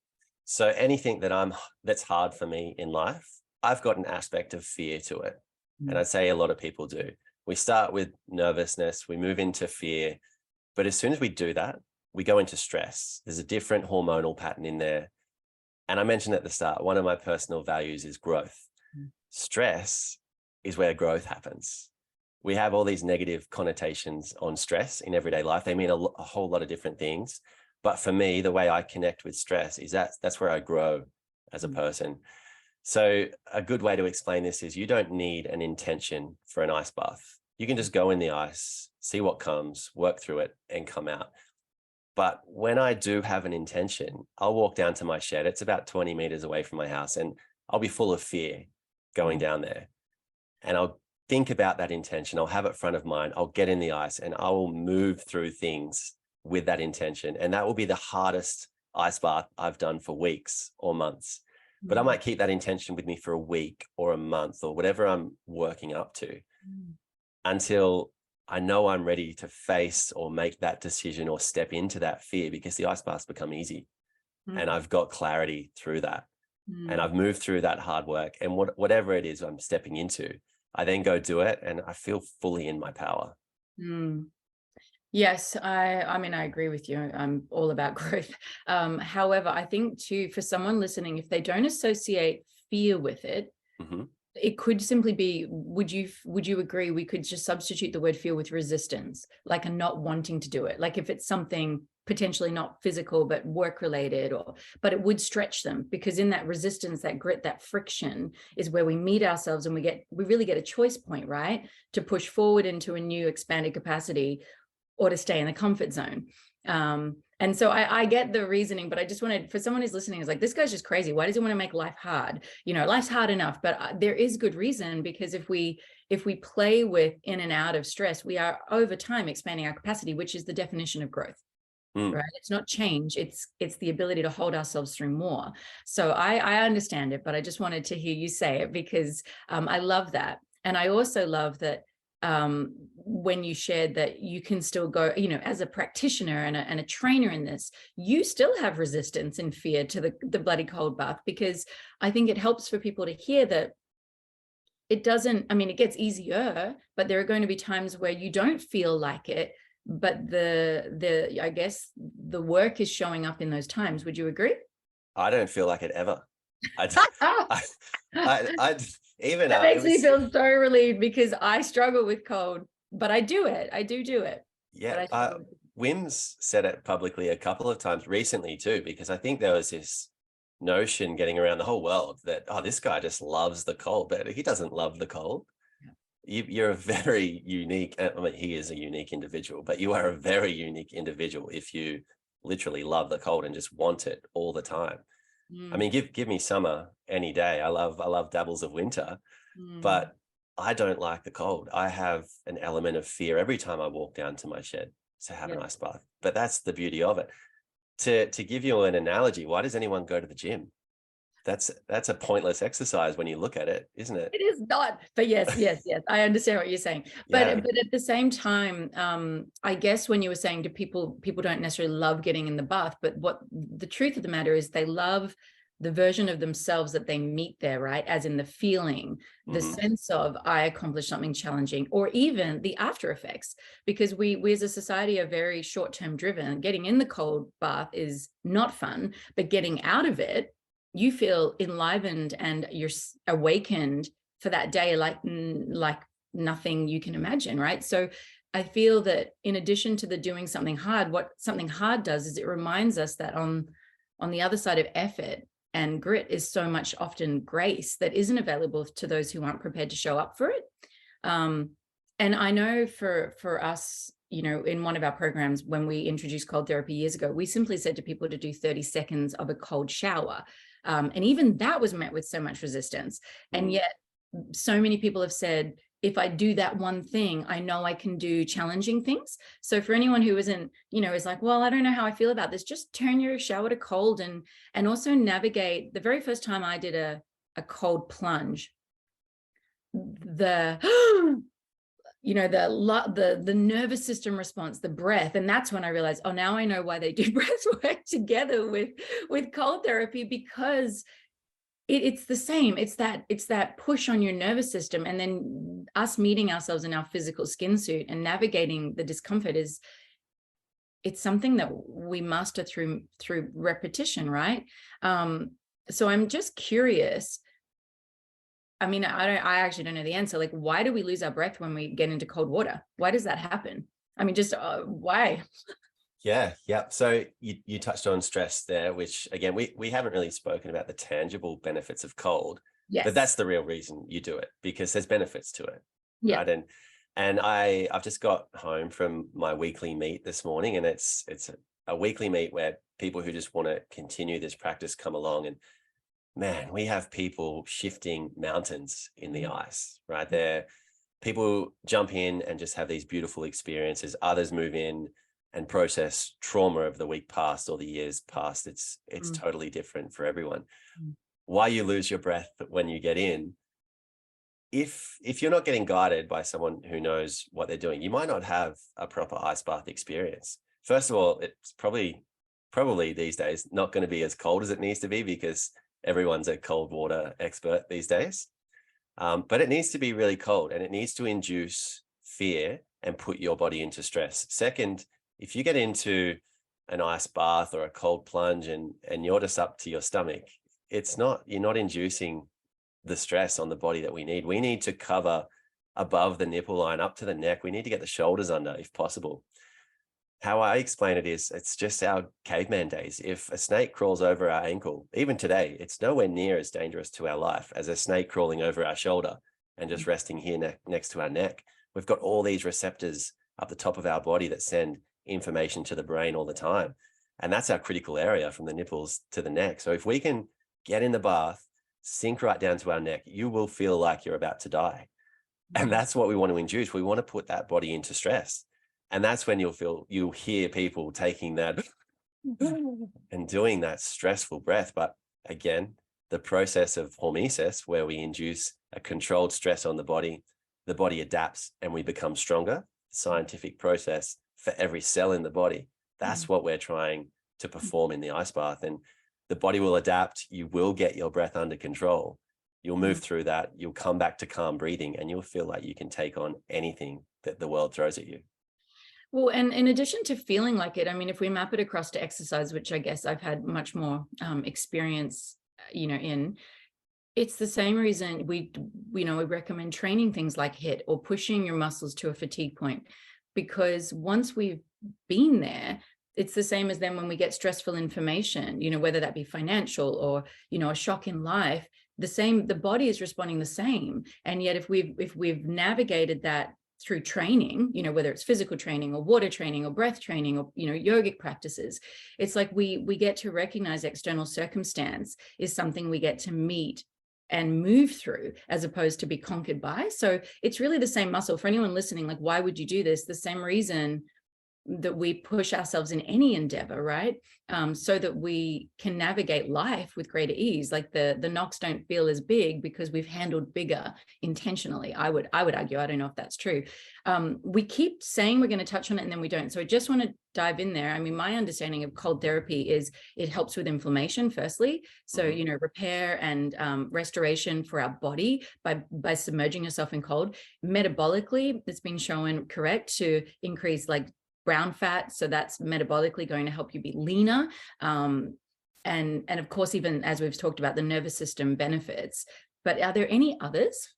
So anything that's hard for me in life, I've got an aspect of fear to it. And I'd say a lot of people do. We start with nervousness, we move into fear, but as soon as we do that, we go into stress. There's a different hormonal pattern in there. And I mentioned at the start, one of my personal values is growth. Stress is where growth happens. We have all these negative connotations on stress in everyday life. They mean a whole lot of different things. But for me, the way I connect with stress is that's where I grow as a person. So a good way to explain this is you don't need an intention for an ice bath. You can just go in the ice, see what comes, work through it, and come out. But when I do have an intention, I'll walk down to my shed. It's about 20 meters away from my house, and I'll be full of fear going down there. And I'll think about that intention. I'll have it front of mind. I'll get in the ice and I will move through things with that intention. And that will be the hardest ice bath I've done for weeks or months. But I might keep that intention with me for a week or a month or whatever I'm working up to until I know I'm ready to face or make that decision or step into that fear, because the ice baths become easy and I've got clarity through that. And I've moved through that hard work, and whatever it is I'm stepping into, I then go do it and I feel fully in my power. Yes, I mean, I agree with you. I'm all about growth. However, I think too, for someone listening, if they don't associate fear with it, it could simply be, would you agree we could just substitute the word feel with resistance, like a not wanting to do it? Like if it's something potentially not physical, but work related, but it would stretch them, because in that resistance, that grit, that friction is where we meet ourselves, and we really get a choice point, right? To push forward into a new expanded capacity, or to stay in the comfort zone. And so I get the reasoning, but I just wanted, for someone who's listening, is like, this guy's just crazy. Why does he want to make life hard? Life's hard enough, but there is good reason, because if we play with in and out of stress, we are over time expanding our capacity, which is the definition of growth. Right? It's not change. It's the ability to hold ourselves through more. So I understand it, but I just wanted to hear you say it, because I love that. And I also love that when you shared that you can still go, as a practitioner and a trainer in this, you still have resistance and fear to the bloody cold bath, because I think it helps for people to hear that it doesn't, it gets easier, but there are going to be times where you don't feel like it, but I guess the work is showing up in those times. Would you agree? I don't feel like it ever. Even that makes me feel so relieved, because I struggle with cold, but I do it. I do it. Yeah. Wim's said it publicly a couple of times recently too, because I think there was this notion getting around the whole world that, this guy just loves the cold, but he doesn't love the cold. Yeah. You're a very unique, he is a unique individual, but you are a very unique individual if you literally love the cold and just want it all the time. Give me summer any day. I love dabbles of winter, but I don't like the cold. I have an element of fear every time I walk down to my shed to have an ice bath. But that's the beauty of it. To give you an analogy, why does anyone go to the gym? That's a pointless exercise when you look at it, isn't it? It is not. But yes, I understand what you're saying. But at the same time, I guess when you were saying to people don't necessarily love getting in the bath, but what the truth of the matter is, they love the version of themselves that they meet there, right? As in the feeling, the sense of, I accomplished something challenging, or even the after effects, because we as a society are very short-term driven. Getting in the cold bath is not fun, but getting out of it, you feel enlivened and you're awakened for that day, like nothing you can imagine, right? So I feel that in addition to the doing something hard, what something hard does is it reminds us that on the other side of effort and grit is so much often grace that isn't available to those who aren't prepared to show up for it. And I know for us, in one of our programs, when we introduced cold therapy years ago, we simply said to people to do 30 seconds of a cold shower. And even that was met with so much resistance. And yet so many people have said, if I do that one thing, I know I can do challenging things. So for anyone who isn't, is like, well, I don't know how I feel about this, just turn your shower to cold, and also navigate. The very first time I did a cold plunge, the nervous system response, the breath. And that's when I realized, now I know why they do breath work together with cold therapy, because it's the same. It's that push on your nervous system. And then us meeting ourselves in our physical skin suit and navigating the discomfort it's something that we master through repetition, right? So I'm just curious. I actually don't know the answer. Like, why do we lose our breath when we get into cold water? Why does that happen? Why? Yeah. So you touched on stress there, which again, we haven't really spoken about the tangible benefits of cold. Yes. But that's the real reason you do it, because there's benefits to it. Yeah. Right? And I've just got home from my weekly meet this morning, and it's a weekly meet where people who just want to continue this practice come along, and man, we have people shifting mountains in the ice, right? There, people jump in and just have these beautiful experiences. Others move in and process trauma of the week past or the years past. It's totally different for everyone. Why you lose your breath when you get in, if you're not getting guided by someone who knows what they're doing, you might not have a proper ice bath experience. First of all, it's probably these days not going to be as cold as it needs to be, because everyone's a cold water expert these days. But it needs to be really cold, and it needs to induce fear and put your body into stress. Second, if you get into an ice bath or a cold plunge and you're just up to your stomach, you're not inducing the stress on the body that we need. We need to cover above the nipple line up to the neck. We need to get the shoulders under if possible. How I explain it is, it's just our caveman days. If a snake crawls over our ankle, even today, it's nowhere near as dangerous to our life as a snake crawling over our shoulder and just resting here next to our neck. We've got all these receptors up the top of our body that send information to the brain all the time. And that's our critical area from the nipples to the neck. So if we can get in the bath, sink right down to our neck, you will feel like you're about to die. And that's what we want to induce. We want to put that body into stress. And that's when you'll hear people taking that and doing that stressful breath. But again, the process of hormesis, where we induce a controlled stress on the body adapts and we become stronger. Scientific process for every cell in the body. That's what we're trying to perform in the ice bath. And the body will adapt. You will get your breath under control. You'll move through that. You'll come back to calm breathing and you'll feel like you can take on anything that the world throws at you. Well, and in addition to feeling like it, I mean, if we map it across to exercise, which I guess I've had much more experience, in, it's the same reason we recommend training things like HIIT or pushing your muscles to a fatigue point, because once we've been there, it's the same as then when we get stressful information, whether that be financial or, a shock in life, the body is responding the same. And yet if we've navigated that through training, whether it's physical training or water training or breath training or, yogic practices, it's like we get to recognize external circumstance is something we get to meet and move through as opposed to be conquered by. So it's really the same muscle. For anyone listening, like, why would you do this? The same reason that we push ourselves in any endeavor, right? So that we can navigate life with greater ease. Like the knocks don't feel as big because we've handled bigger intentionally. I would argue, I don't know if that's true. We keep saying we're going to touch on it and then we don't. So I just want to dive in there. I mean, my understanding of cold therapy is it helps with inflammation, firstly. So, repair and restoration for our body by submerging yourself in cold. Metabolically, it's been shown correct to increase like brown fat. So that's metabolically going to help you be leaner. And of course, even as we've talked about, the nervous system benefits. But are there any others?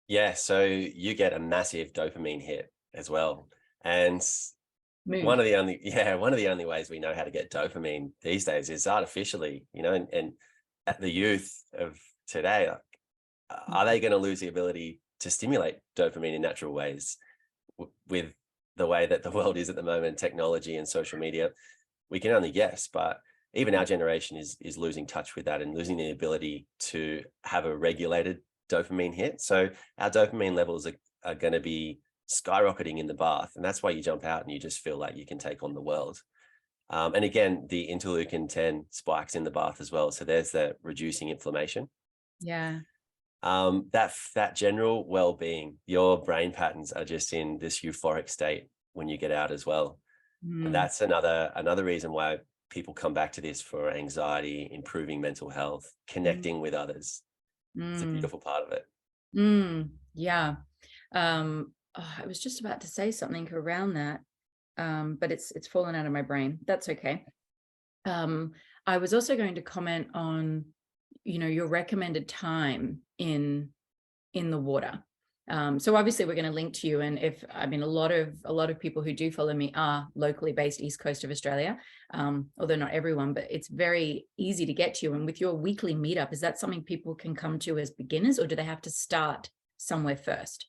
Yeah, so you get a massive dopamine hit as well. And one of the only ways we know how to get dopamine these days is artificially, and at the youth of today, are they going to lose the ability to stimulate dopamine in natural ways with the way that the world is at the moment, technology and social media? We can only guess, but even our generation is losing touch with that and losing the ability to have a regulated dopamine hit. So our dopamine levels are going to be skyrocketing in the bath. And that's why you jump out and you just feel like you can take on the world. And again, the interleukin-10 spikes in the bath as well. So there's the reducing inflammation. Yeah. That general well-being, your brain patterns are just in this euphoric state when you get out as well. And that's another reason why people come back to this for anxiety, improving mental health, connecting with others. It's a beautiful part of it. Yeah. I was just about to say something around that, but it's fallen out of my brain. That's okay. I was also going to comment on, your recommended time in the water. So obviously we're going to link to you. And a lot of people who do follow me are locally based East Coast of Australia, although not everyone, but it's very easy to get to you. And with your weekly meetup, is that something people can come to as beginners, or do they have to start somewhere first?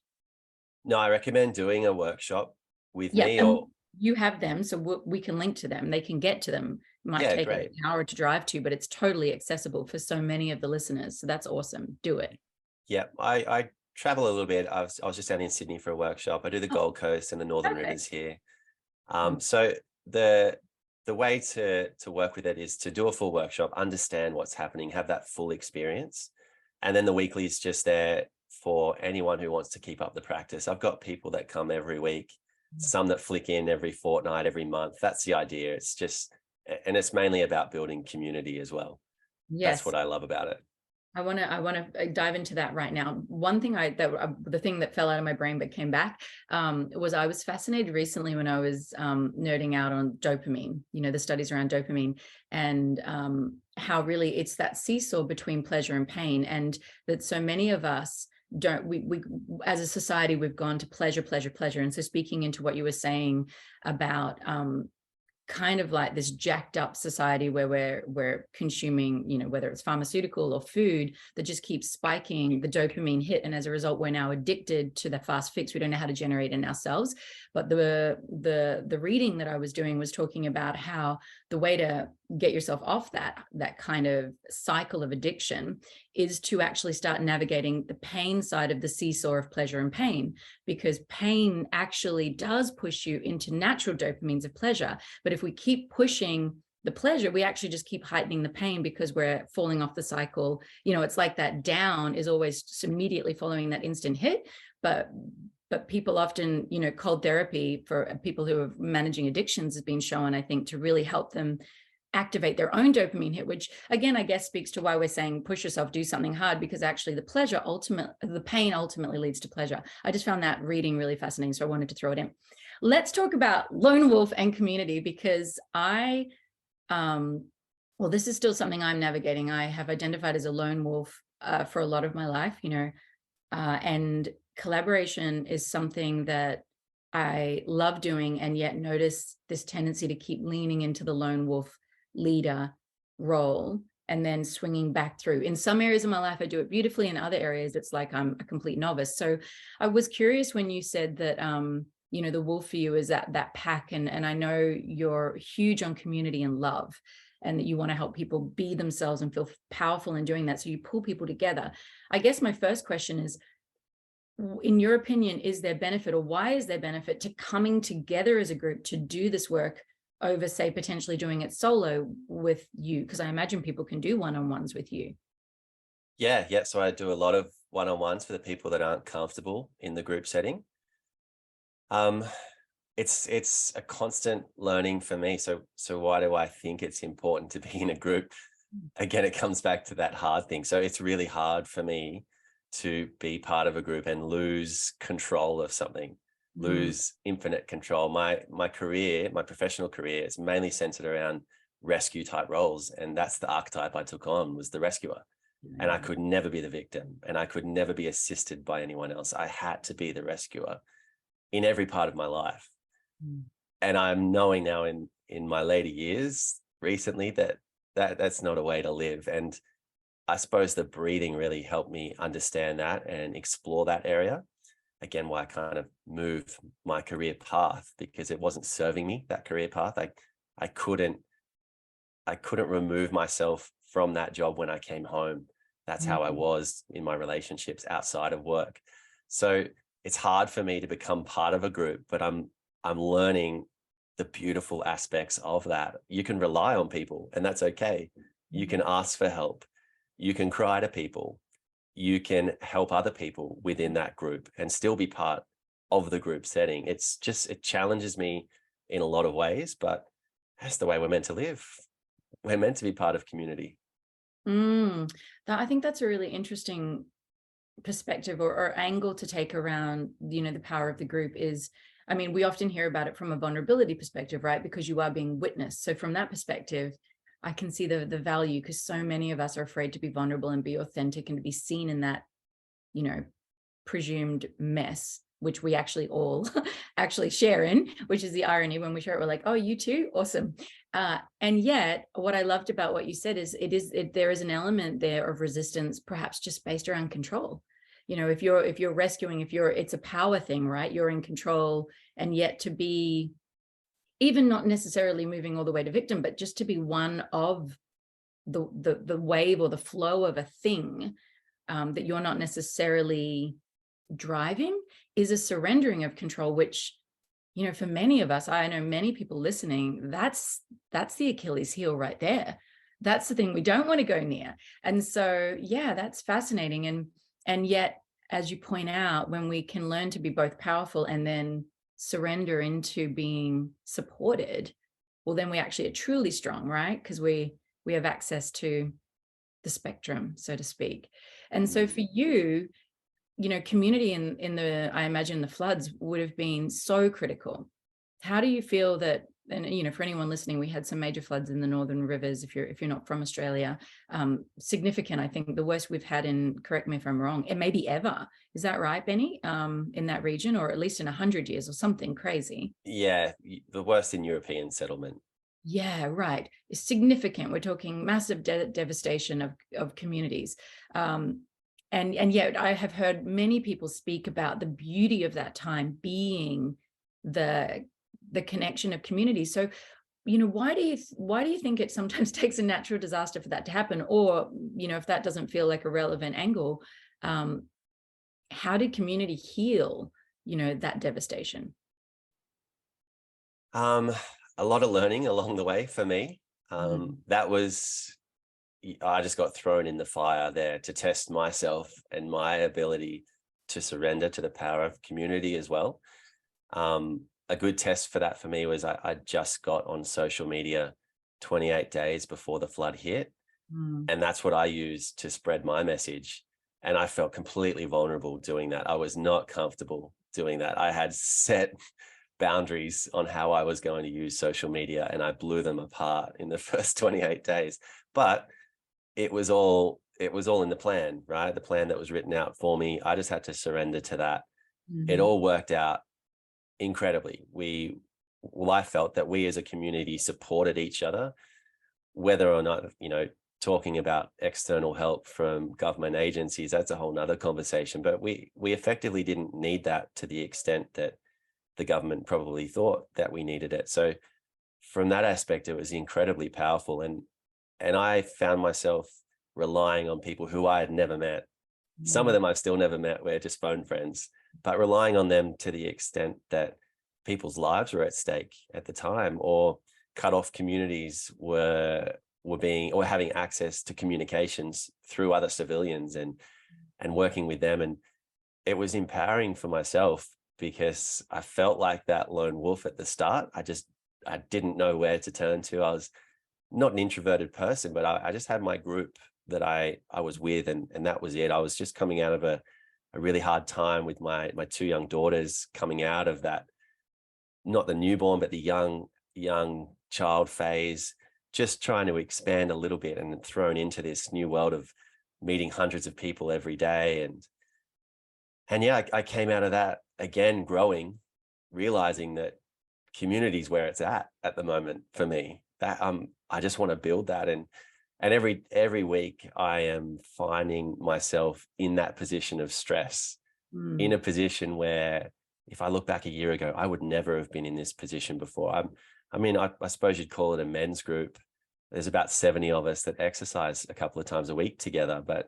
No, I recommend doing a workshop with me. Or you have them, so we can link to them. They can get to them. It might take an hour to drive to, but it's totally accessible for so many of the listeners. So that's awesome. Do it. Yeah, I travel a little bit. I was just down in Sydney for a workshop. I do the Gold Coast and the Northern Rivers here. So the way to work with it is to do a full workshop, understand what's happening, have that full experience. And then the weekly is just there for anyone who wants to keep up the practice. I've got people that come every week, some that flick in every fortnight, every month. That's the idea. And it's mainly about building community as well. Yes. That's what I love about it. I want to dive into that right now. One thing the thing that fell out of my brain but came back was I was fascinated recently when I was nerding out on dopamine, the studies around dopamine, and how really it's that seesaw between pleasure and pain, and that so many of us we as a society, we've gone to pleasure, pleasure, pleasure. And so speaking into what you were saying about kind of like this jacked up society where we're consuming, whether it's pharmaceutical or food, that just keeps spiking the dopamine hit, and as a result we're now addicted to the fast fix. We don't know how to generate it ourselves. But the reading that I was doing was talking about how the way to get yourself off that kind of cycle of addiction is to actually start navigating the pain side of the seesaw of pleasure and pain, because pain actually does push you into natural dopamines of pleasure. But if we keep pushing the pleasure, we actually just keep heightening the pain because we're falling off the cycle. It's like that down is always immediately following that instant hit. But people often, cold therapy for people who are managing addictions has been shown, I think, to really help them activate their own dopamine hit, which again, I guess speaks to why we're saying push yourself, do something hard, because actually the pain ultimately leads to pleasure. I just found that reading really fascinating, so I wanted to throw it in. Let's talk about lone wolf and community, because this is still something I'm navigating. I have identified as a lone wolf for a lot of my life, and collaboration is something that I love doing, and yet notice this tendency to keep leaning into the lone wolf leader role and then swinging back through. In some areas of my life, I do it beautifully. In other areas, it's like I'm a complete novice. So I was curious when you said that, the wolf for you is that pack. And I know you're huge on community and love, and that you want to help people be themselves and feel powerful in doing that. So you pull people together. I guess my first question is, in your opinion, is there benefit, or why is there benefit to coming together as a group to do this work over, say, potentially doing it solo with you? Because I imagine people can do one-on-ones with you. Yeah. So I do a lot of one-on-ones for the people that aren't comfortable in the group setting. It's a constant learning for me. So why do I think it's important to be in a group? Again, it comes back to that hard thing. So it's really hard for me to be part of a group and lose control of something, lose infinite control. My career, my professional career, is mainly centered around rescue type roles. And that's the archetype I took on, was the rescuer. And I could never be the victim, and I could never be assisted by anyone else. I had to be the rescuer in every part of my life. And I'm knowing now in my later years recently that's not a way to live. And I suppose the breathing really helped me understand that and explore that area. Again, why I kind of moved my career path, because it wasn't serving me, that career path. I couldn't remove myself from that job when I came home. That's how I was in my relationships outside of work. So it's hard for me to become part of a group, but I'm learning the beautiful aspects of that. You can rely on people, and that's okay. You can ask for help. You can cry to people. You can help other people within that group and still be part of the group setting. It challenges me in a lot of ways, but that's the way we're meant to live. We're meant to be part of community. I think that's a really interesting perspective or angle to take around, the power of the group is, we often hear about it from a vulnerability perspective, right? Because you are being witnessed. So from that perspective, I can see the value, because so many of us are afraid to be vulnerable and be authentic and to be seen in that, presumed mess, which we actually all actually share in, which is the irony. When we share it, we're like, oh, you too? Awesome. And yet what I loved about what you said is there is an element there of resistance, perhaps just based around control. If you're rescuing, it's a power thing, right? You're in control, and yet to be, even not necessarily moving all the way to victim, but just to be one of the wave or the flow of a thing that you're not necessarily driving, is a surrendering of control, which, for many of us, I know many people listening, that's the Achilles heel right there. That's the thing we don't want to go near. And so, yeah, that's fascinating. And yet, as you point out, when we can learn to be both powerful and then surrender into being supported, well, then we actually are truly strong, right? Because we have access to the spectrum, so to speak. And so for you, community in the, I imagine the floods would have been so critical. How do you feel that, and for anyone listening, we had some major floods in the northern rivers. If you're not from Australia, significant. I think the worst we've had in, correct me if I'm wrong, it may be ever. Is that right, Benny? In that region, or at least in 100 years or something crazy? Yeah, the worst in European settlement. Yeah, right. It's significant. We're talking massive devastation of communities. And yet I have heard many people speak about the beauty of that time being the connection of community. So, why do you think it sometimes takes a natural disaster for that to happen? Or, if that doesn't feel like a relevant angle, how did community heal, that devastation? A lot of learning along the way for me. That was, I just got thrown in the fire there to test myself and my ability to surrender to the power of community as well. A good test for that for me was I just got on social media 28 days before the flood hit. And that's what I used to spread my message. And I felt completely vulnerable doing that. I was not comfortable doing that. I had set boundaries on how I was going to use social media, and I blew them apart in the first 28 days. But it was all in the plan, right? The plan that was written out for me. I just had to surrender to that. It all worked out incredibly. I felt that we as a community supported each other, whether or not, talking about external help from government agencies, that's a whole nother conversation. But we effectively didn't need that to the extent that the government probably thought that we needed it. So from that aspect, it was incredibly powerful. And I found myself relying on people who I had never met. Some of them I've still never met. We're just phone friends, but relying on them to the extent that people's lives were at stake at the time, or cut off communities were having access to communications through other civilians and working with them. And it was empowering for myself, because I felt like that lone wolf at the start. I didn't know where to turn to. I was not an introverted person, but I just had my group that I was with, and that was it. I was just coming out of a really hard time with my two young daughters, coming out of that, not the newborn, but the young child phase, just trying to expand a little bit and thrown into this new world of meeting hundreds of people every day. And yeah, I came out of that again, growing, realizing that community is where it's at the moment for me. That I just want to build that, and every week I am finding myself in that position of stress, in a position where if I look back a year ago, I would never have been in this position before. I suppose you'd call it a men's group. There's about 70 of us that exercise a couple of times a week together, but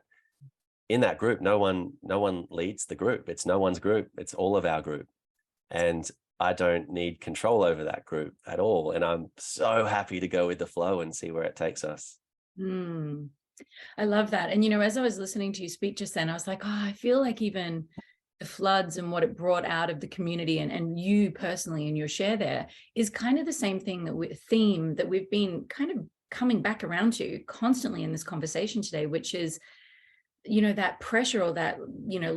in that group, no one leads the group. It's no one's group. It's all of our group. And I don't need control over that group at all. And I'm so happy to go with the flow and see where it takes us. I love that. And, as I was listening to you speak just then, I was like, I feel like even the floods and what it brought out of the community and you personally in your share there is kind of the same thing, theme that we've been kind of coming back around to constantly in this conversation today, which is, that pressure or that,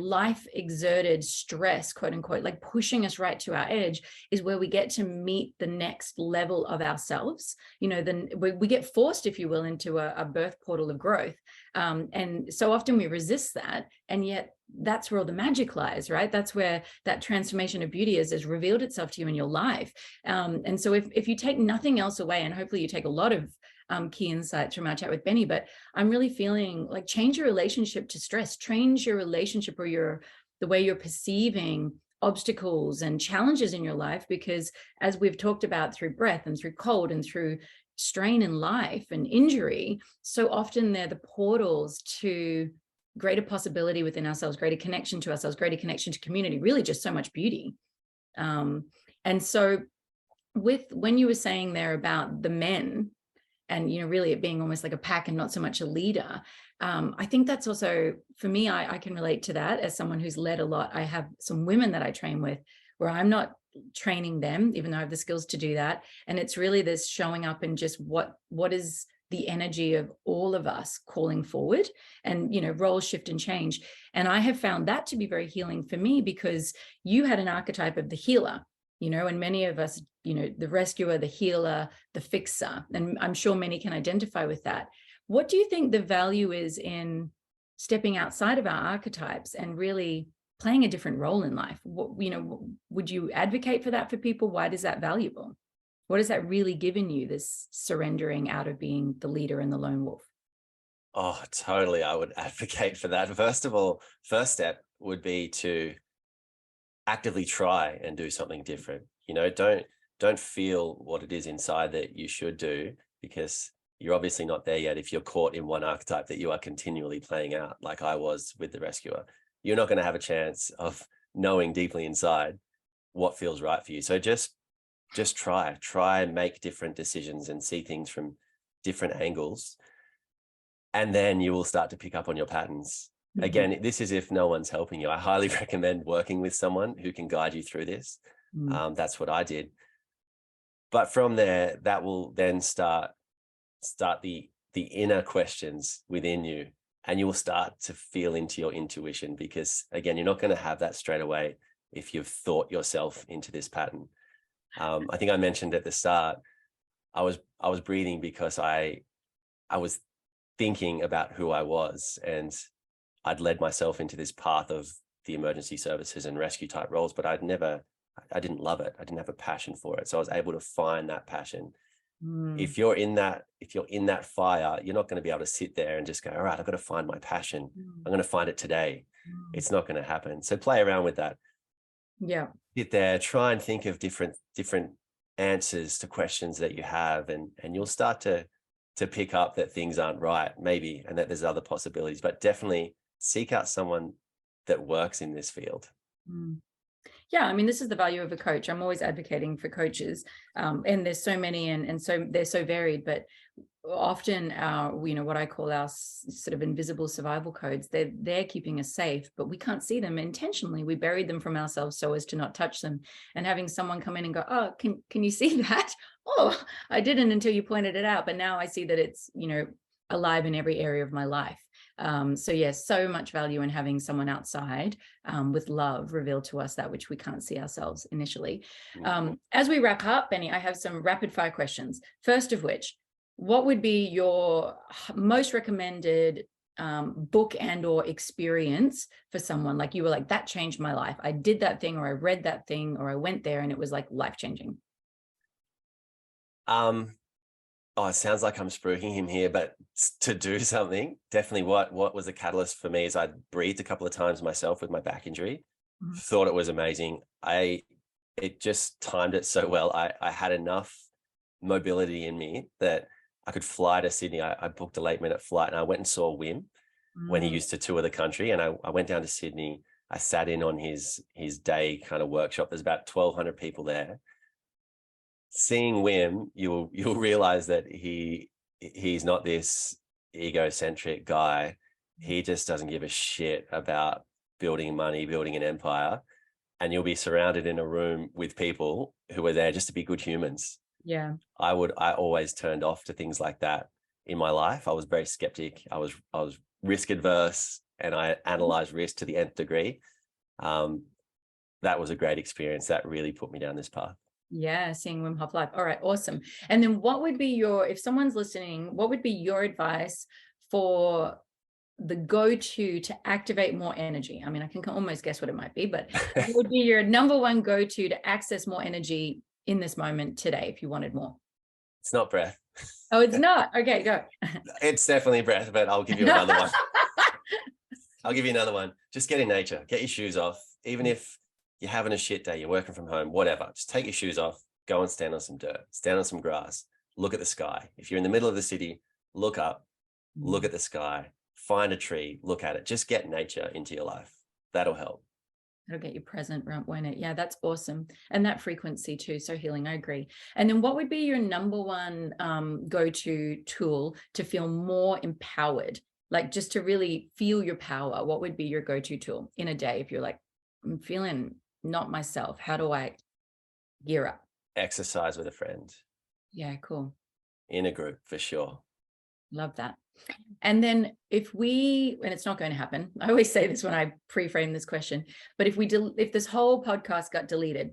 life exerted stress, quote unquote, like pushing us right to our edge, is where we get to meet the next level of ourselves. Then we get forced, if you will, into a birth portal of growth. And so often we resist that. And yet that's where all the magic lies, right? That's where that transformation of beauty has revealed itself to you in your life. And so if you take nothing else away, and hopefully you take a lot of key insights from our chat with Benny, but I'm really feeling like change your relationship to stress, change your relationship or the way you're perceiving obstacles and challenges in your life, because as we've talked about through breath and through cold and through strain in life and injury, so often they're the portals to greater possibility within ourselves, greater connection to ourselves, greater connection to community, really just so much beauty. And so when you were saying there about the men, and, really it being almost like a pack and not so much a leader. I think that's also, for me, I can relate to that as someone who's led a lot. I have some women that I train with where I'm not training them, even though I have the skills to do that. And it's really this showing up and just what is the energy of all of us calling forward and, roles shift and change. And I have found that to be very healing for me, because you had an archetype of the healer, and many of us, the rescuer, the healer, the fixer, and I'm sure many can identify with that. What do you think the value is in stepping outside of our archetypes and really playing a different role in life? Would you advocate for that for people? Why is that valuable? What has that really given you, this surrendering out of being the leader and the lone wolf? Oh, totally. I would advocate for that. First of all, first step would be to actively try and do something different. Don't feel what it is inside that you should do, because you're obviously not there yet if you're caught in one archetype that you are continually playing out, like I was with the rescuer. You're not going to have a chance of knowing deeply inside what feels right for you. So just try and make different decisions and see things from different angles. And then you will start to pick up on your patterns. Mm-hmm. Again, this is if no one's helping you. I highly recommend working with someone who can guide you through this. Mm. That's what I did. But from there, that will then start the inner questions within you, and you will start to feel into your intuition, because again, you're not going to have that straight away if you've thought yourself into this pattern. I think I mentioned at the start, I was breathing because I was thinking about who I was, and I'd led myself into this path of the emergency services and rescue type roles, but I didn't love it. I didn't have a passion for it. So I was able to find that passion. If you're in that fire, you're not going to be able to sit there and just go, all right, I've got to find my passion. I'm going to find it today. It's not going to happen. So play around with that. Yeah. Sit there, try and think of different answers to questions that you have, and you'll start to pick up that things aren't right, maybe, and that there's other possibilities. But definitely seek out someone that works in this field. Yeah, I mean, this is the value of a coach. I'm always advocating for coaches, and there's so many, and so they're so varied. But often, what I call our sort of invisible survival codes, they're keeping us safe, but we can't see them intentionally. We buried them from ourselves so as to not touch them. And having someone come in and go, "Oh, can you see that? Oh, I didn't until you pointed it out, but now I see that it's alive in every area of my life." So yes, so much value in having someone outside with love reveal to us that which we can't see ourselves initially. As we wrap up, Benny, I have some rapid fire questions. First of which, what would be your most recommended book and or experience for someone? Like you were like, that changed my life. I did that thing, or I read that thing, or I went there and it was like life-changing. Oh, it sounds like I'm spruiking him here, but to do something, definitely what was a catalyst for me is I breathed a couple of times myself with my back injury. Thought it was amazing. It just timed it so well. I had enough mobility in me that I could fly to Sydney. I booked a late-minute flight, and I went and saw Wim when he used to tour the country. And I went down to Sydney. I sat in on his day kind of workshop. There's about 1,200 people there. Seeing Wim, you'll realize that he's not this egocentric guy. He just doesn't give a shit about building money, building an empire. And you'll be surrounded in a room with people who are there just to be good humans. Yeah. I always turned off to things like that in my life. I was very skeptic. I was risk adverse, and I analyzed risk to the nth degree. That was a great experience. That really put me down this path. Yeah, seeing Wim Hof live. All right, awesome. And then what would be if someone's listening, what would be your advice for the go-to to activate more energy? I mean, I can almost guess what it might be, but what would be your number one go-to to access more energy in this moment today if you wanted more? It's not breath. Oh, it's not? Okay, go. It's definitely breath, but I'll give you another one. I'll give you another one. Just get in nature. Get your shoes off. Even if you're having a shit day, you're working from home, whatever, just take your shoes off, go and stand on some dirt, stand on some grass, look at the sky. If you're in the middle of the city, look up, look at the sky, find a tree, look at it. Just get nature into your life. That'll help. That'll get you present, won't it? Yeah, that's awesome. And that frequency too, so healing, I agree. And then what would be your number one go-to tool to feel more empowered? Like just to really feel your power, what would be your go-to tool in a day if you're like, I'm feeling not myself, how do I gear up? Exercise with a friend. Yeah, cool. In a group, for sure. Love that. And then if it's not going to happen, I always say this when I pre-frame this question, but if this whole podcast got deleted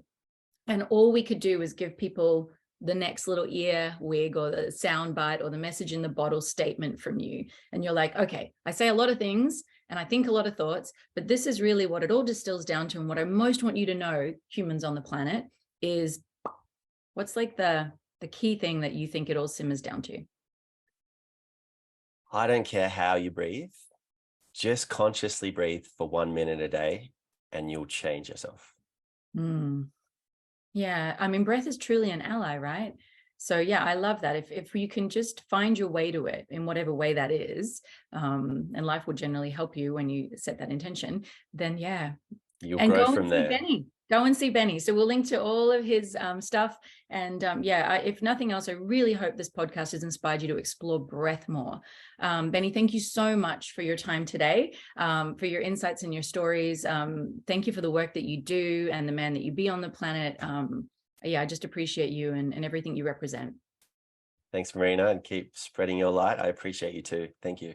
and all we could do was give people the next little ear wig or the sound bite or the message in the bottle statement from you, and you're like, okay, I say a lot of things and I think a lot of thoughts, but this is really what it all distills down to. And what I most want you to know, humans on the planet, is what's like the key thing that you think it all simmers down to? I don't care how you breathe. Just consciously breathe for 1 minute a day and you'll change yourself. Yeah. I mean, breath is truly an ally, right? So yeah, I love that. If you can just find your way to it in whatever way that is, and life will generally help you when you set that intention, then yeah. You'll grow from there. Benny. Go and see Benny. So we'll link to all of his stuff. And if nothing else, I really hope this podcast has inspired you to explore breath more. Benny, thank you so much for your time today, for your insights and your stories. Thank you for the work that you do and the man that you be on the planet. I just appreciate you and everything you represent. Thanks, Marina, and keep spreading your light. I appreciate you too. Thank you.